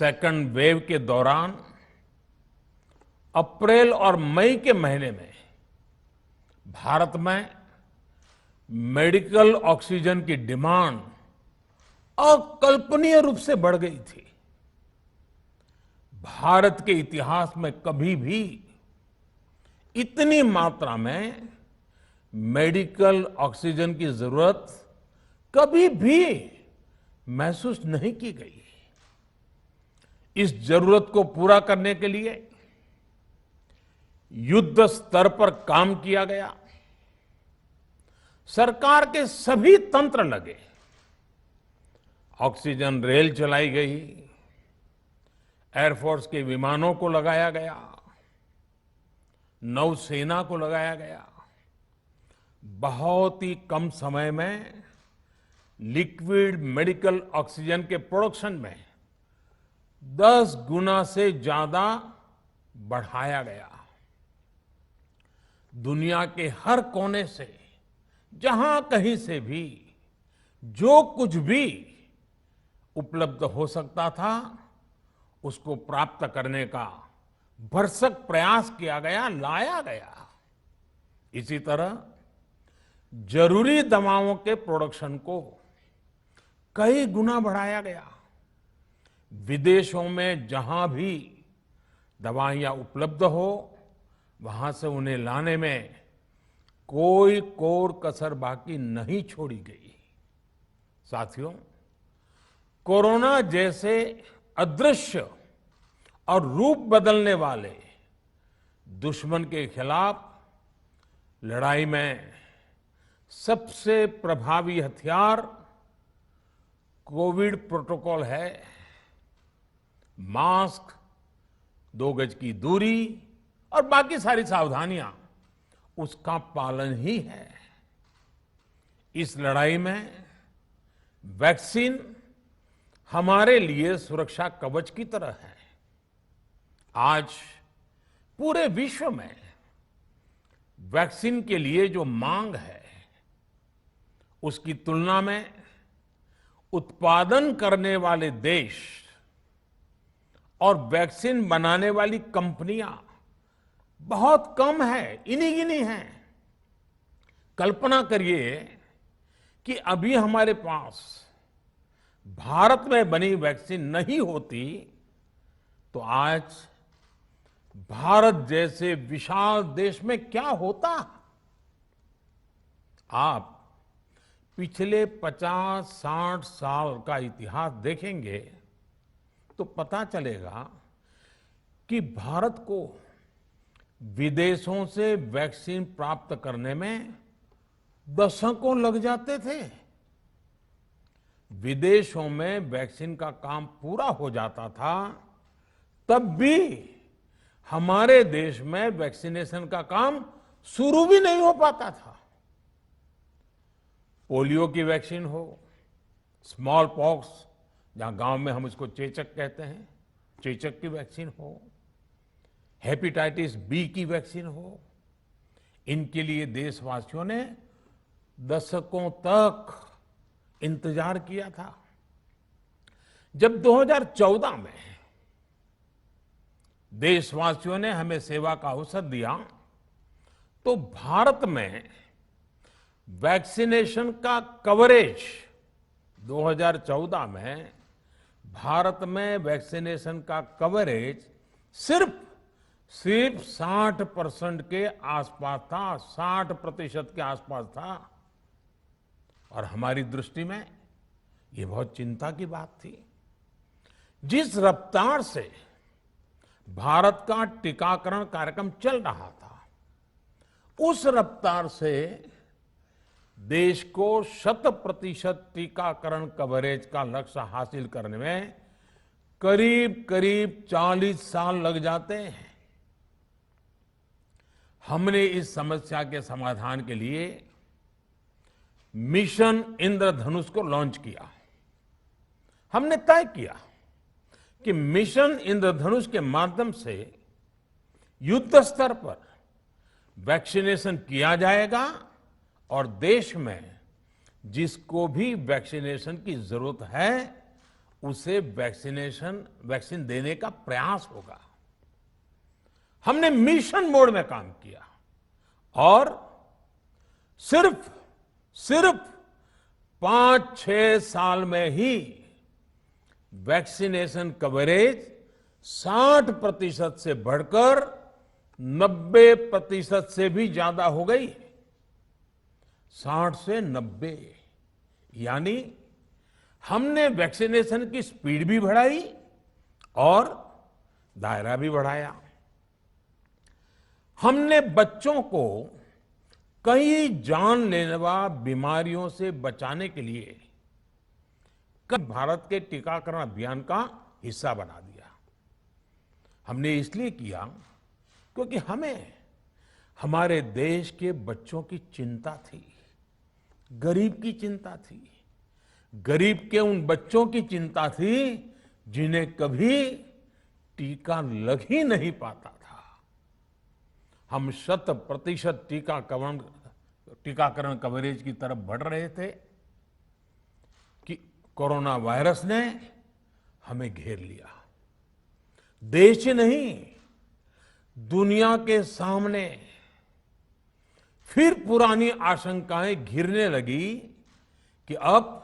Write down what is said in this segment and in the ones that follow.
Second wave के दौरान अप्रैल और मई के महीने में भारत में मेडिकल ऑक्सीजन की डिमांड अकल्पनीय रूप से बढ़ गई थी। भारत के इतिहास में कभी भी इतनी मात्रा में मेडिकल ऑक्सीजन की जरूरत कभी भी महसूस नहीं की गई। इस जरूरत को पूरा करने के लिए युद्ध स्तर पर काम किया गया। सरकार के सभी तंत्र लगे। ऑक्सीजन रेल चलाई गई, एयरफोर्स के विमानों को लगाया गया, नौसेना को लगाया गया। बहुत ही कम समय में लिक्विड मेडिकल ऑक्सीजन के प्रोडक्शन में 10 गुना से ज्यादा बढ़ाया गया। दुनिया के हर कोने से, जहां कहीं से भी जो कुछ भी उपलब्ध हो सकता था, उसको प्राप्त करने का भरसक प्रयास किया गया, लाया गया। इसी तरह जरूरी दवाओं के प्रोडक्शन को कई गुना बढ़ाया गया। विदेशों में जहां भी दवाइयां उपलब्ध हो, वहां से उन्हें लाने में कोई कोर कसर बाकी नहीं छोड़ी गई। साथियों, कोरोना जैसे अदृश्य और रूप बदलने वाले दुश्मन के खिलाफ लड़ाई में सबसे प्रभावी हथियार कोविड प्रोटोकॉल है। मास्क, 2 गज की दूरी और बाकी सारी सावधानियां उसका पालन ही है। इस लड़ाई में वैक्सीन हमारे लिए सुरक्षा कवच की तरह है। आज पूरे विश्व में वैक्सीन के लिए जो मांग है, उसकी तुलना में उत्पादन करने वाले देश और वैक्सीन बनाने वाली कंपनियां बहुत कम है, इन्हीं गिनी हैं। कल्पना करिए कि अभी हमारे पास भारत में बनी वैक्सीन नहीं होती तो आज भारत जैसे विशाल देश में क्या होता। आप पिछले 50-60 साल का इतिहास देखेंगे तो पता चलेगा कि भारत को विदेशों से वैक्सीन प्राप्त करने में दशकों लग जाते थे। विदेशों में वैक्सीन का काम पूरा हो जाता था, तब भी हमारे देश में वैक्सीनेशन का काम शुरू भी नहीं हो पाता था। पोलियो की वैक्सीन हो, स्मॉल पॉक्स, जहां गांव में हम इसको चेचक कहते हैं, चेचक की वैक्सीन हो, हेपेटाइटिस बी की वैक्सीन हो, इनके लिए देशवासियों ने दशकों तक इंतजार किया था। जब 2014 में देशवासियों ने हमें सेवा का अवसर दिया, तो भारत में वैक्सीनेशन का कवरेज 2014 में भारत में वैक्सीनेशन का कवरेज सिर्फ 60% के आसपास था, 60% के आसपास था। और हमारी दृष्टि में ये बहुत चिंता की बात थी। जिस रफ्तार से भारत का टीकाकरण कार्यक्रम चल रहा था, उस रफ्तार से देश को 100% टीकाकरण कवरेज का लक्ष्य हासिल करने में करीब करीब 40 साल लग जाते हैं। हमने इस समस्या के समाधान के लिए मिशन इंद्रधनुष को लॉन्च किया। हमने तय किया कि मिशन इंद्रधनुष के माध्यम से युद्ध स्तर पर वैक्सीनेशन किया जाएगा और देश में जिसको भी वैक्सीनेशन की जरूरत है उसे वैक्सीन देने का प्रयास होगा। हमने मिशन मोड में काम किया और सिर्फ 5-6 साल में ही वैक्सीनेशन कवरेज 60% से बढ़कर 90% से भी ज्यादा हो गई। 60 से 90, यानी हमने वैक्सीनेशन की स्पीड भी बढ़ाई और दायरा भी बढ़ाया। हमने बच्चों को कई जानलेवा बीमारियों से बचाने के लिए भारत के टीकाकरण अभियान का हिस्सा बना दिया। हमने इसलिए किया क्योंकि हमें हमारे देश के बच्चों की चिंता थी, गरीब की चिंता थी, गरीब के उन बच्चों की चिंता थी जिन्हें कभी टीका लग ही नहीं पाता था। हम 100% टीकाकरण कवरेज की तरफ बढ़ रहे थे कि कोरोना वायरस ने हमें घेर लिया। देश ही नहीं, दुनिया के सामने फिर पुरानी आशंकाएं घिरने लगी कि अब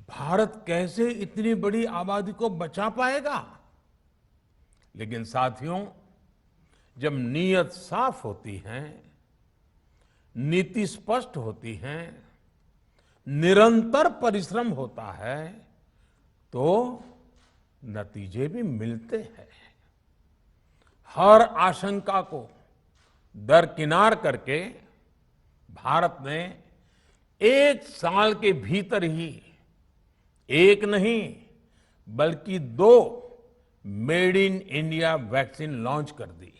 भारत कैसे इतनी बड़ी आबादी को बचा पाएगा। लेकिन साथियों, जब नीयत साफ होती है, नीति स्पष्ट होती है, निरंतर परिश्रम होता है, तो नतीजे भी मिलते हैं। हर आशंका को दरकिनार करके भारत ने 1 साल के भीतर ही एक नहीं बल्कि 2 made in India vaccine launch कर दी।